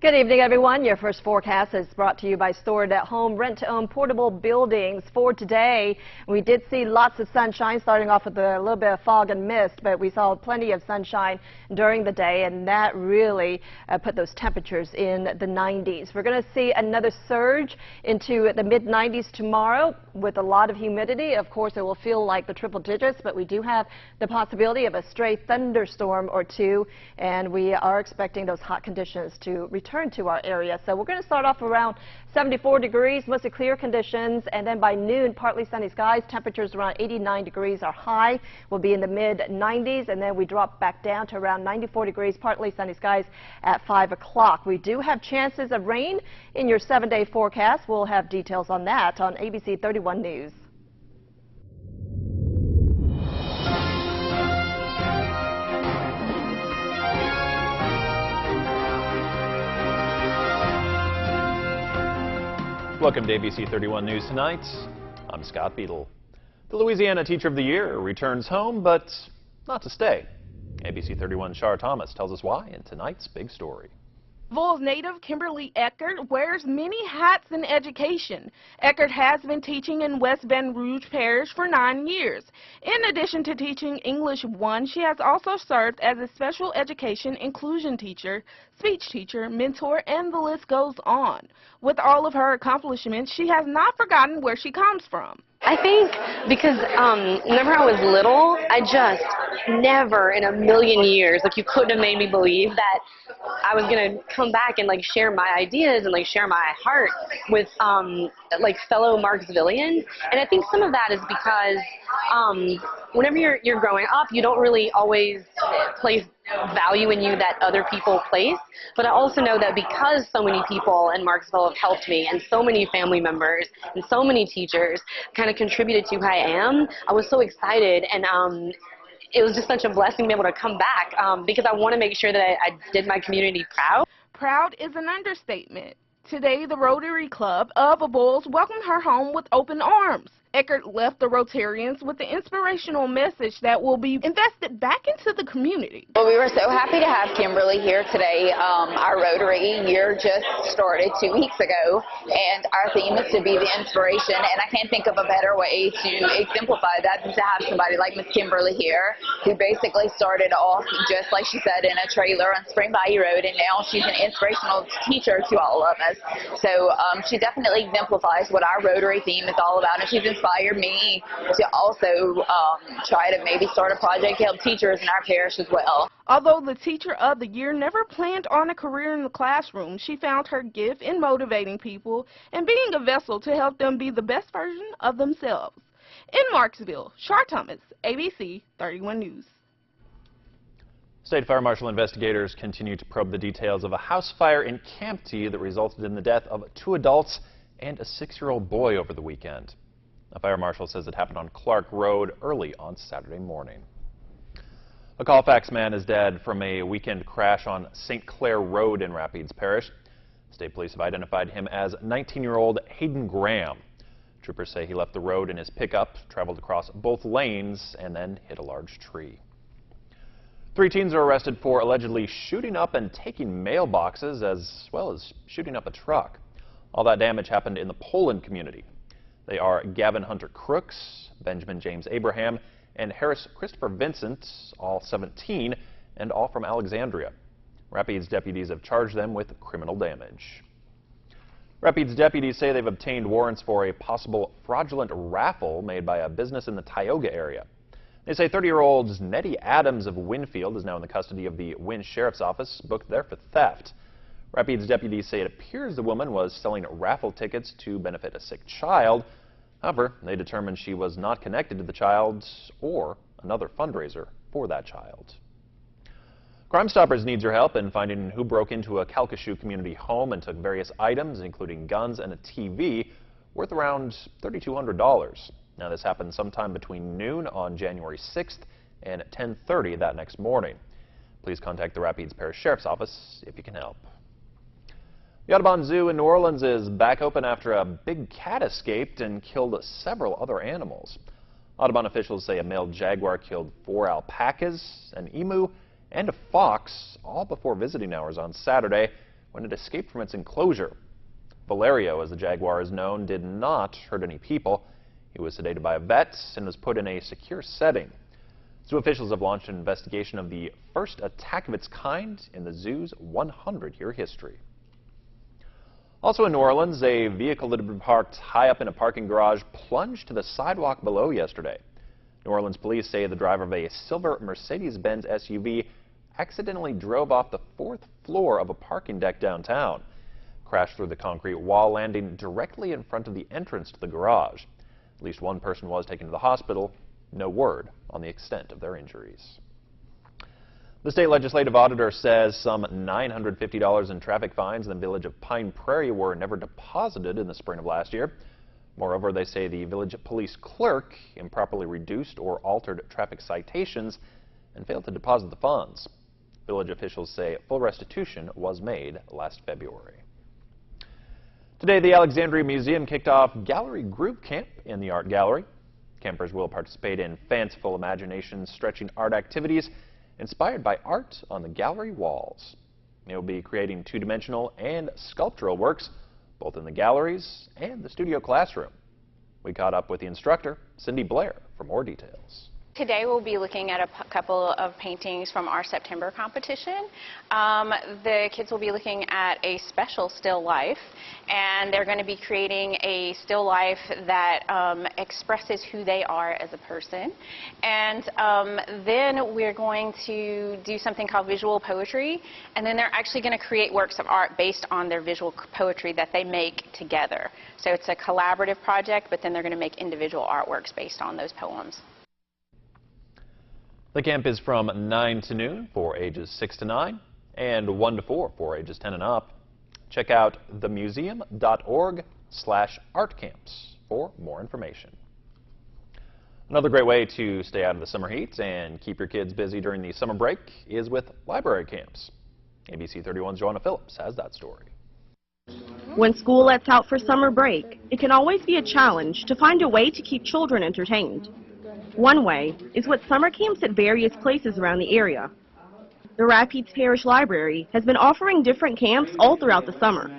Good evening, everyone. Your first forecast is brought to you by Stored at Home Rent-to-Own Portable Buildings. For today, we did see lots of sunshine, starting off with a little bit of fog and mist, but we saw plenty of sunshine during the day, and that really put those temperatures in the 90s. We're going to see another surge into the mid-90s tomorrow with a lot of humidity. Of course, it will feel like the triple digits, but we do have the possibility of a stray thunderstorm or two, and we are expecting those hot conditions to return to our area. So we're going to start off around 74 degrees, mostly clear conditions, and then by noon, partly sunny skies. Temperatures around 89 degrees. Our high will be in the mid-90s, and then we drop back down to around 94 degrees, partly sunny skies at 5 o'clock. We do have chances of rain in your 7-day forecast. We'll have details on that on ABC 31 News. Welcome to ABC 31 News Tonight. I'm Scott Beadle. The Louisiana Teacher of the Year returns home, but not to stay. ABC 31's Shar Thomas tells us why in tonight's big story. Louisville's native Kimberly Eckert wears many hats in education. Eckert has been teaching in West Baton Rouge Parish for 9 years. In addition to teaching English 1, she has also served as a special education inclusion teacher, speech teacher, mentor, and the list goes on. With all of her accomplishments, she has not forgotten where she comes from. I think because whenever I was little, I just never in a million years, you couldn't have made me believe that I was going to come back and share my ideas and share my heart with fellow Marksvillians. And I think some of that is because whenever you're growing up, you don't really always place value in you that other people place. But I also know that because so many people in Marksville have helped me, and so many family members and so many teachers kind of contributed to who I am, I was so excited, and it was just such a blessing to be able to come back because I want to make sure that I did my community proud. Proud is an understatement. Today, the Rotary Club of Boyles welcomed her home with open arms. Eckert left the Rotarians with an inspirational message that will be invested back into the community. Well, we were so happy to have Kimberly here today. Our Rotary year just started 2 weeks ago, and our theme is to be the inspiration, and I can't think of a better way to exemplify that than to have somebody like Miss Kimberly here, who basically started off, just like she said, in a trailer on Spring Bayou Road, and now she's an inspirational teacher to all of us. So she definitely exemplifies what our Rotary theme is all about, and she's inspired me to also try to maybe start a project to help teachers in our parish as well. Although the Teacher of the Year never planned on a career in the classroom, she found her gift in motivating people and being a vessel to help them be the best version of themselves. In Marksville, Shar Thomas, ABC 31 News. State Fire Marshal investigators continue to probe the details of a house fire in Campty that resulted in the death of 2 adults and a 6-year-old boy over the weekend. A fire marshal says it happened on Clark Road early on Saturday morning. A Colfax man is dead from a weekend crash on St. Clair Road in Rapides Parish. State police have identified him as 19-year-old Hayden Graham. Troopers say he left the road in his pickup, traveled across both lanes, and then hit a large tree. 3 teens are arrested for allegedly shooting up and taking mailboxes, as well as shooting up a truck. All that damage happened in the Poland community. They are Gavin Hunter Crooks, Benjamin James Abraham, and Harris Christopher Vincent, all 17, and all from Alexandria. Rapides deputies have charged them with criminal damage. Rapides deputies say they've obtained warrants for a possible fraudulent raffle made by a business in the Tioga area. They say 30-year-old Nettie Adams of Winfield is now in the custody of the Wynn Sheriff's Office, booked there for theft. Rapides deputies say it appears the woman was selling raffle tickets to benefit a sick child. However, they determined she was not connected to the child or another fundraiser for that child. Crime Stoppers needs your help in finding who broke into a Calcasieu community home and took various items, including guns and a TV, worth around $3,200. Now, this happened sometime between noon on January 6th and 10:30 that next morning. Please contact the Rapides Parish Sheriff's Office if you can help. The Audubon Zoo in New Orleans is back open after a big cat escaped and killed several other animals. Audubon officials say a male jaguar killed 4 alpacas, an emu, and a fox, all before visiting hours on Saturday, when it escaped from its enclosure. Valerio, as the jaguar is known, did not hurt any people. He was sedated by a vet and was put in a secure setting. Zoo officials have launched an investigation of the first attack of its kind in the zoo's 100-year history. Also in New Orleans, a vehicle that had been parked high up in a parking garage plunged to the sidewalk below yesterday. New Orleans police say the driver of a silver Mercedes-Benz SUV accidentally drove off the 4th floor of a parking deck downtown, crashed through the concrete wall, landing directly in front of the entrance to the garage. At least one person was taken to the hospital. No word on the extent of their injuries. The state legislative auditor says some $950 in traffic fines in the village of Pine Prairie were never deposited in the spring of last year. Moreover, they say the village police clerk improperly reduced or altered traffic citations and failed to deposit the funds. Village officials say full restitution was made last February. Today, the Alexandria Museum kicked off Gallery Group Camp in the Art Gallery. Campers will participate in fanciful imagination-stretching art activities inspired by art on the gallery walls. They will be creating two-dimensional and sculptural works, both in the galleries and the studio classroom. We caught up with the instructor, Cindy Blair, for more details. Today we'll be looking at a couple of paintings from our September competition. The kids will be looking at a special still life, and they're going to be creating a still life that expresses who they are as a person. And then we're going to do something called visual poetry, and then they're actually going to create works of art based on their visual poetry that they make together. So it's a collaborative project, but then they're going to make individual artworks based on those poems. The camp is from 9 to noon for ages 6 to 9 and 1 to 4 for ages 10 and up. Check out themuseum.org/artcamps for more information. Another great way to stay out of the summer heat and keep your kids busy during the summer break is with library camps. ABC31's Joanna Phillips has that story. When school lets out for summer break, it can always be a challenge to find a way to keep children entertained. One way is with summer camps at various places around the area. The Rapides Parish Library has been offering different camps all throughout the summer.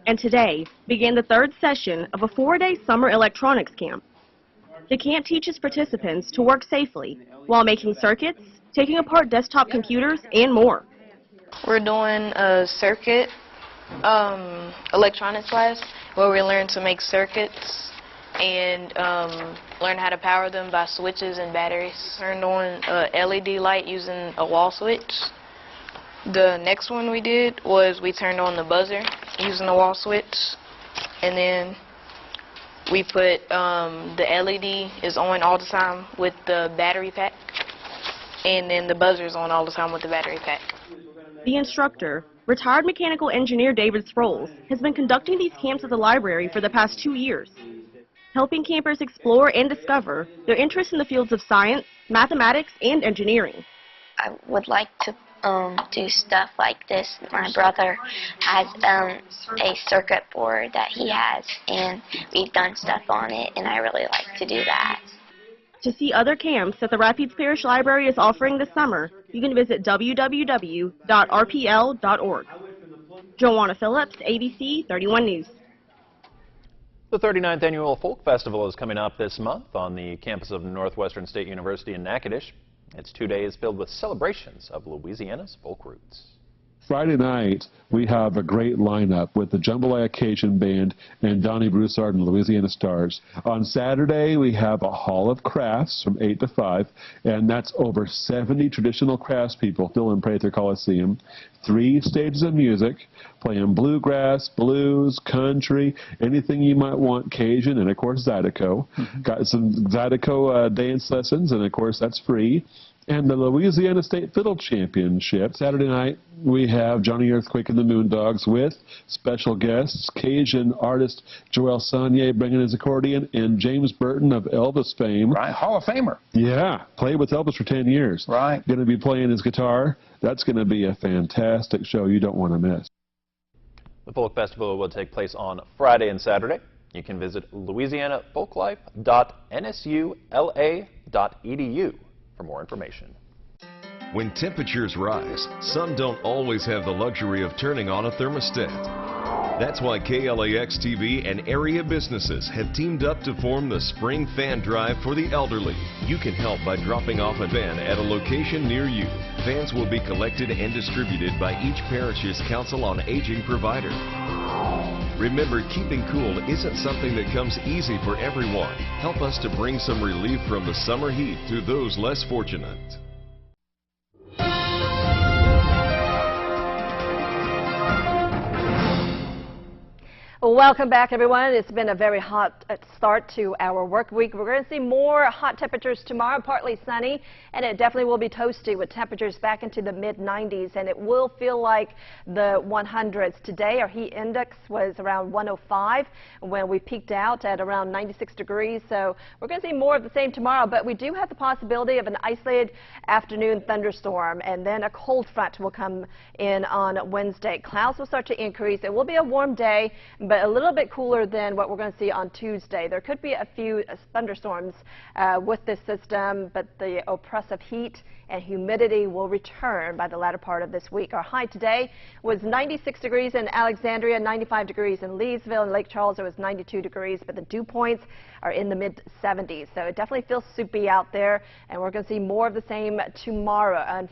And today began the 3rd session of a 4-day summer electronics camp. The camp teaches participants to work safely while making circuits, taking apart desktop computers, and more. We're doing a circuit electronics class where we learn to make circuits and learn how to power them by switches and batteries. Turned on a LED light using a wall switch. The next one we did was we turned on the buzzer using a wall switch, and then we put the LED is on all the time with the battery pack, and then the buzzer is on all the time with the battery pack. The instructor, retired mechanical engineer David Sproles, has been conducting these camps at the library for the past 2 years, helping campers explore and discover their interests in the fields of science, mathematics, and engineering. I would like to do stuff like this. My brother has a circuit board that he has, and we've done stuff on it, and I really like to do that. To see other camps that the Rapides Parish Library is offering this summer, you can visit www.rpl.org. Joanna Phillips, ABC 31 News. The 39th Annual Folk Festival is coming up this month on the campus of Northwestern State University in Natchitoches. It's 2 days filled with celebrations of Louisiana's folk roots. Friday night, we have a great lineup with the Jambalaya Cajun Band and Donnie Broussard and Louisiana Stars. On Saturday, we have a Hall of Crafts from 8 to 5, and that's over 70 traditional craftspeople filling Prather Coliseum. 3 stages of music, playing bluegrass, blues, country, anything you might want, Cajun, and of course Zydeco. Got some Zydeco dance lessons, and of course that's free. And the Louisiana State Fiddle Championship. Saturday night, we have Johnny Earthquake and the Moondogs with special guests, Cajun artist Joel Saunier bringing his accordion, and James Burton of Elvis fame. Right, Hall of Famer. Yeah, played with Elvis for 10 years. Right. Going to be playing his guitar. That's going to be a fantastic show you don't want to miss. The Folk Festival will take place on Friday and Saturday. You can visit louisianafolklife.nsula.edu for more information. When temperatures rise, some don't always have the luxury of turning on a thermostat. That's why KLAX TV and area businesses have teamed up to form the Spring Fan Drive for the elderly. You can help by dropping off a fan at a location near you. Fans will be collected and distributed by each parish's Council on Aging provider. Remember, keeping cool isn't something that comes easy for everyone. Help us to bring some relief from the summer heat to those less fortunate. Welcome back, everyone. It's been a very hot start to our work week. We're going to see more hot temperatures tomorrow, partly sunny, and it definitely will be toasty with temperatures back into the mid-90s, and it will feel like the 100s. Today, our heat index was around 105 when we peaked out at around 96 degrees, so we're going to see more of the same tomorrow, but we do have the possibility of an isolated afternoon thunderstorm, and then a cold front will come in on Wednesday. Clouds will start to increase. It will be a warm day, but a little bit cooler than what we're going to see on Tuesday. There could be a few thunderstorms with this system, but the oppressive heat and humidity will return by the latter part of this week. Our high today was 96 degrees in Alexandria, 95 degrees in Leesville, and Lake Charles it was 92 degrees, but the dew points are in the mid-70s. So it definitely feels soupy out there, and we're going to see more of the same tomorrow,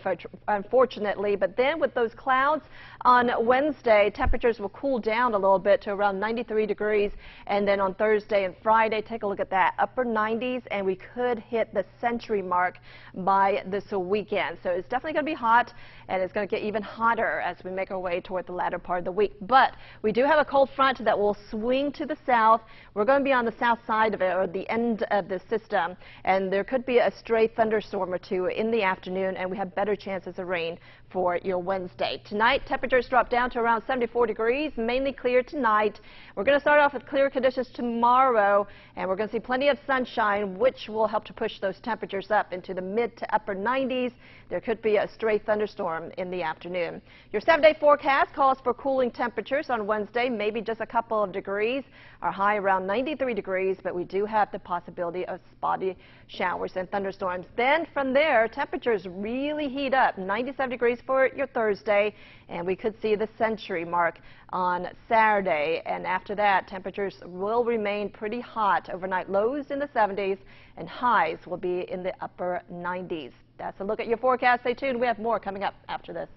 unfortunately. But then with those clouds on Wednesday, temperatures will cool down a little bit to around 93 degrees, and then on Thursday and Friday, take a look at that, upper 90s, and we could hit the century mark by this weekend. So it's definitely going to be hot, and it's going to get even hotter as we make our way toward the latter part of the week. But we do have a cold front that will swing to the south. We're going to be on the south side of it, or the end of the system, and there could be a stray thunderstorm or two in the afternoon, and we have better chances of rain for your Wednesday. Tonight, temperatures drop down to around 74 degrees, mainly clear tonight. We're going to start off with clear conditions tomorrow, and we're going to see plenty of sunshine, which will help to push those temperatures up into the mid to upper 90s. There could be a stray thunderstorm in the afternoon. Your 7-day forecast calls for cooling temperatures on Wednesday, maybe just a couple of degrees. Our high around 93 degrees, but we do have the possibility of spotty showers and thunderstorms. Then from there, temperatures really heat up, 97 degrees for your Thursday, and we could see the century mark on Saturday. And after that, temperatures will remain pretty hot overnight, lows in the 70s and highs will be in the upper 90s. That's a look at your forecast. Stay tuned. We have more coming up after this.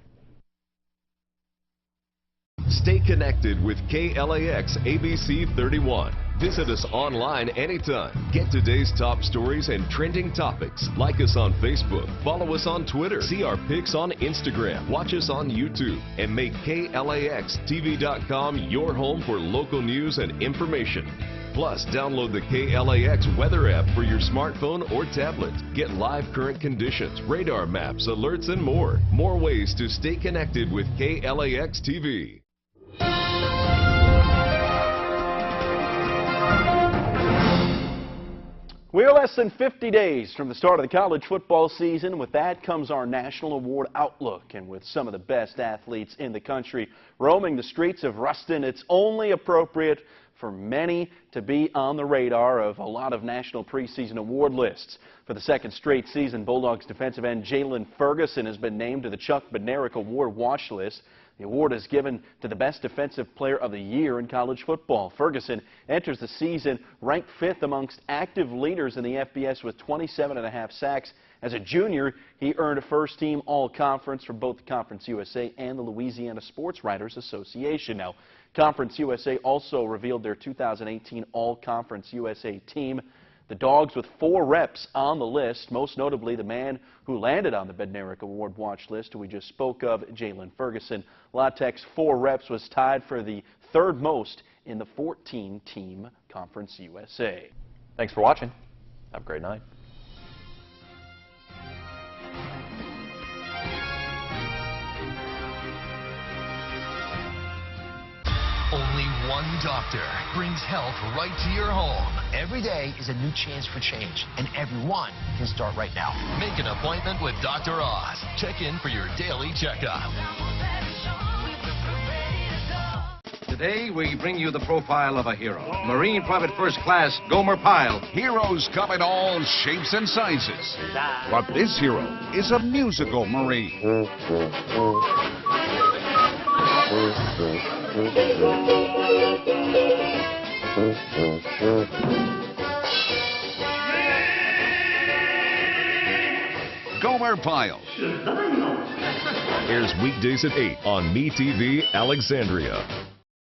Stay connected with KLAX ABC31. Visit us online anytime. Get today's top stories and trending topics. Like us on Facebook. Follow us on Twitter. See our pics on Instagram. Watch us on YouTube. And make KLAXTV.com your home for local news and information. Plus, download the KLAX weather app for your smartphone or tablet. Get live current conditions, radar maps, alerts, and more. More ways to stay connected with KLAX TV. We're less than 50 days from the start of the college football season. With that comes our National Award Outlook. And with some of the best athletes in the country roaming the streets of Ruston, it's only appropriate for many to be on the radar of a lot of national preseason award lists. For the second straight season, Bulldogs defensive end Jalen Ferguson has been named to the Chuck Bednarik Award watch list. The award is given to the best defensive player of the year in college football. Ferguson enters the season ranked 5th amongst active leaders in the FBS with 27.5 sacks. As a junior, he earned a first-team All-Conference for both the Conference USA and the Louisiana Sports Writers Association. Now, Conference USA also revealed their 2018 All-Conference USA team. The Dogs with 4 reps on the list, most notably the man who landed on the Bednarik Award watch list, who we just spoke of, Jalen Ferguson. La Tech's 4 reps was tied for the 3rd most in the 14-team Conference USA. Thanks for watching. Have a great night. Only one doctor brings health right to your home. Every day is a new chance for change, and everyone can start right now. Make an appointment with Dr. Oz. Check in for your daily checkup. The Today, we bring you the profile of a hero. Marine Private First Class Gomer Pyle. Heroes come in all shapes and sizes. But this hero is a musical Marine. Gomer Pyle. Airs weekdays at 8 on MeTV Alexandria.